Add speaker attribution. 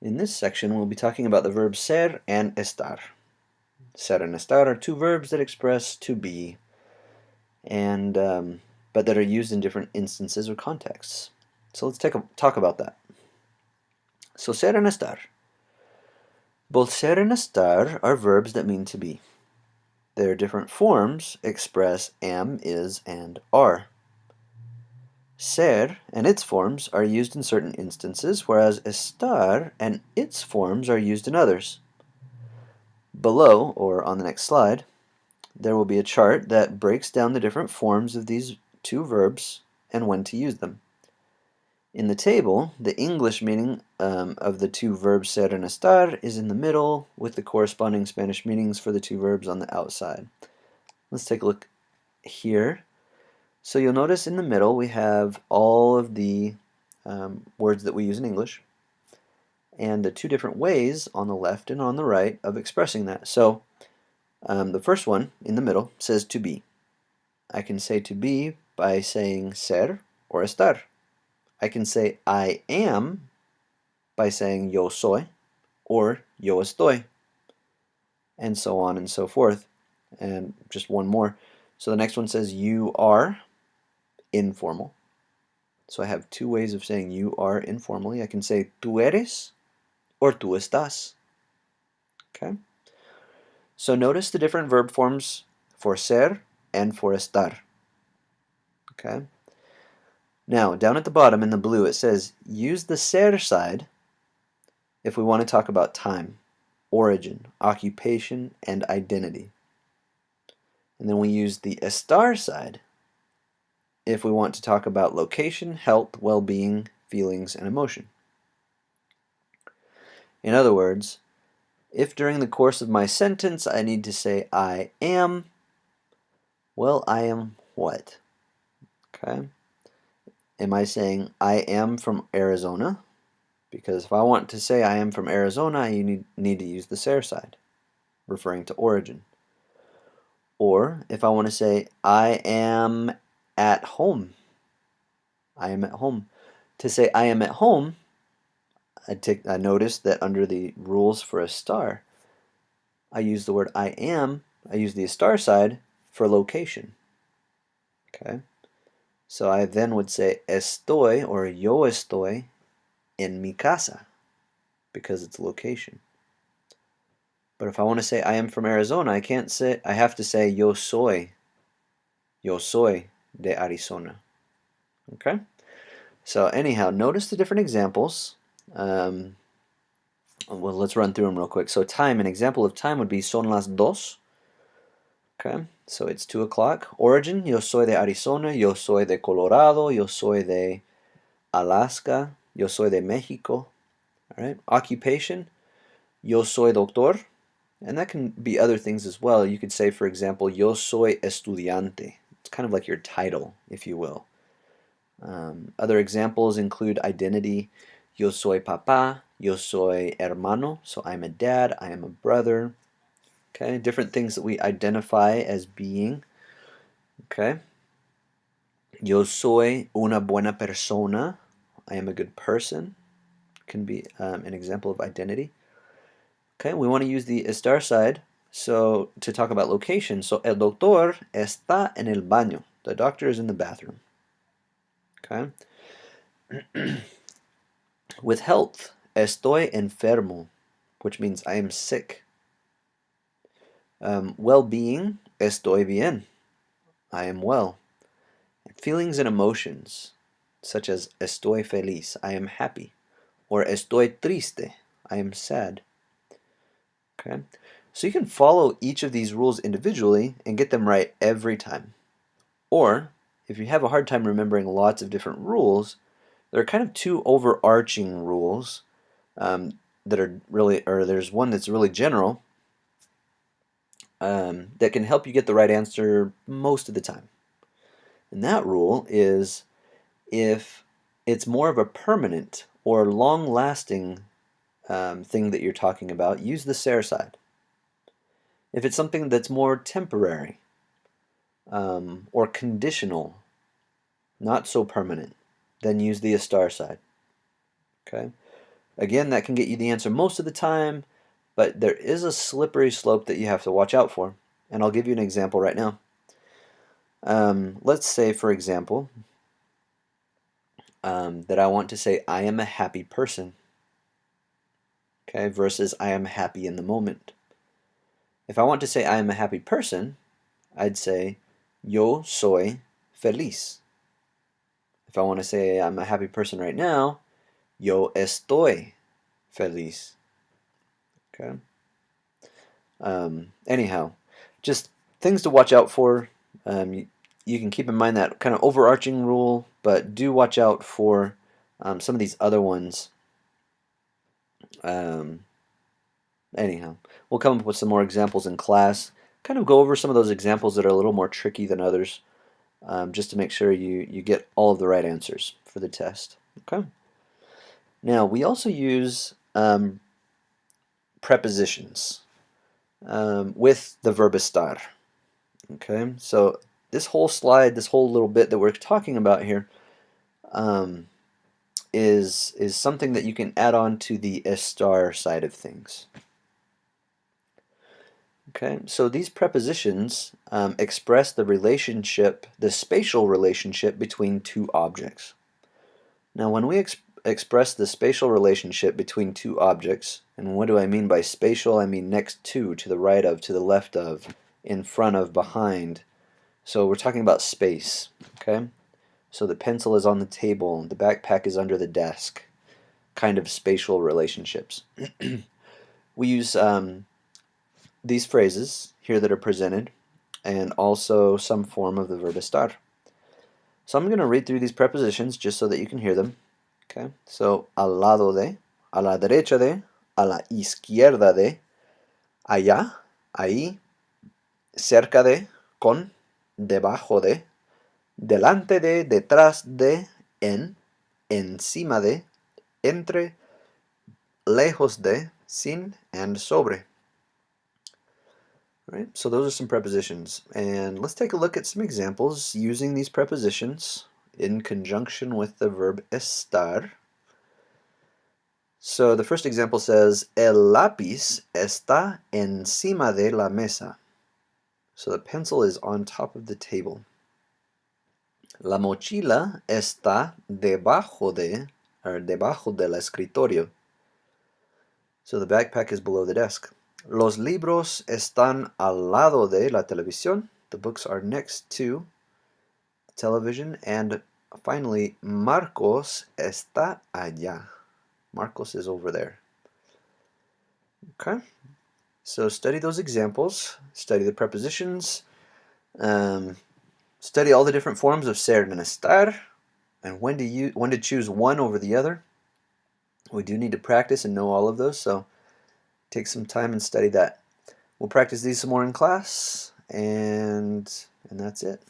Speaker 1: In this section, we'll be talking about the verbs ser and estar. Ser and estar are two verbs that express to be, and but that are used in different instances or contexts. So let's talk about that. So ser and estar. Both ser and estar are verbs that mean to be. Their different forms express am, is, and are. Ser and its forms are used in certain instances, whereas estar and its forms are used in others. Below, or on the next slide, there will be a chart that breaks down the different forms of these two verbs and when to use them. In the table, the English meaning of the two verbs ser and estar is in the middle, with the corresponding Spanish meanings for the two verbs on the outside. Let's take a look here. So you'll notice in the middle we have all of the words that we use in English, and the two different ways on the left and on the right of expressing that. So the first one in the middle says to be. I can say to be by saying ser or estar. I can say I am by saying yo soy or yo estoy, and so on and so forth. And just one more. So the next one says you are, informal. So I have two ways of saying you are informally. I can say tú eres or tú estás. Okay? So notice the different verb forms for ser and for estar. Okay? Now, down at the bottom in the blue it says use the ser side if we want to talk about time, origin, occupation, and identity. And then we use the estar side if we want to talk about location, health, well-being, feelings, and emotion. In other words, if during the course of my sentence I need to say I am, well, I am what? Okay? Am I saying I am from Arizona? Because if I want to say I am from Arizona, you need to use the ser side, referring to origin. Or if I want to say I am at home, I am at home. To say I am at home, I notice that under the rules for estar, I use the word I am, I use the estar side for location. Okay? So I then would say estoy or yo estoy en mi casa because it's location. But if I want to say I am from Arizona, I have to say yo soy de Arizona. Okay? So anyhow, notice the different examples. Well, let's run through them real quick. So time, an example of time would be son las dos. Okay, so it's 2 o'clock. Origin, yo soy de Arizona, yo soy de Colorado, yo soy de Alaska, yo soy de Mexico. All right. Occupation, yo soy doctor. And that can be other things as well. You could say, for example, yo soy estudiante. It's kind of like your title, if you will. Other examples include identity. Yo soy papá, yo soy hermano, so I'm a dad, I am a brother. Okay, different things that we identify as being. Okay. Yo soy una buena persona, I am a good person. Can be an example of identity. Okay, we want to use the estar side so to talk about location. So el doctor está en el baño. The doctor is in the bathroom. Okay. With health, estoy enfermo, which means I am sick. Well-being, estoy bien, I am well. Feelings and emotions, such as estoy feliz, I am happy, or estoy triste, I am sad. Okay, so you can follow each of these rules individually and get them right every time. Or, if you have a hard time remembering lots of different rules, there are kind of two overarching rules that are really, or there's one that's really general that can help you get the right answer most of the time. And that rule is if it's more of a permanent or long-lasting thing that you're talking about, use the ser side. If it's something that's more temporary or conditional, not so permanent, then use the estar side. Okay. Again, that can get you the answer most of the time, but there is a slippery slope that you have to watch out for. And I'll give you an example right now. Let's say, for example, that I want to say I am a happy person, okay, versus I am happy in the moment. If I want to say I am a happy person, I'd say yo soy feliz. If I want to say I'm a happy person right now, yo estoy feliz. Okay. Anyhow, just things to watch out for. You can keep in mind that kind of overarching rule, but do watch out for some of these other ones. Anyhow, we'll come up with some more examples in class. Kind of go over some of those examples that are a little more tricky than others, just to make sure you get all of the right answers for the test. Okay. Now, we also use prepositions with the verb estar. Okay, so this whole slide, this whole little bit that we're talking about here, is something that you can add on to the estar side of things. Okay, so these prepositions express the relationship, the spatial relationship between two objects. Now, when we express the spatial relationship between two objects, and what do I mean by spatial? I mean next to the right of, to the left of, in front of, behind. So we're talking about space, okay? So the pencil is on the table, the backpack is under the desk, kind of spatial relationships. We use these phrases here that are presented, and also some form of the verb estar. So I'm going to read through these prepositions just so that you can hear them. Okay, so al lado de, a la derecha de, a la izquierda de, allá, ahí, cerca de, con, debajo de, delante de, detrás de, en, encima de, entre, lejos de, sin, and sobre. Right, so those are some prepositions, and let's take a look at some examples using these prepositions in conjunction with the verb estar. So the first example says, el lápiz está encima de la mesa. So the pencil is on top of the table. La mochila está debajo del escritorio. So the backpack is below the desk. Los libros están al lado de la televisión. The books are next to television. And finally, Marcos está allá. Marcos is over there. Okay, so study those examples, study the prepositions, study all the different forms of ser and estar, and when to choose one over the other. We do need to practice and know all of those, so take some time and study that. We'll practice these some more in class, and that's it.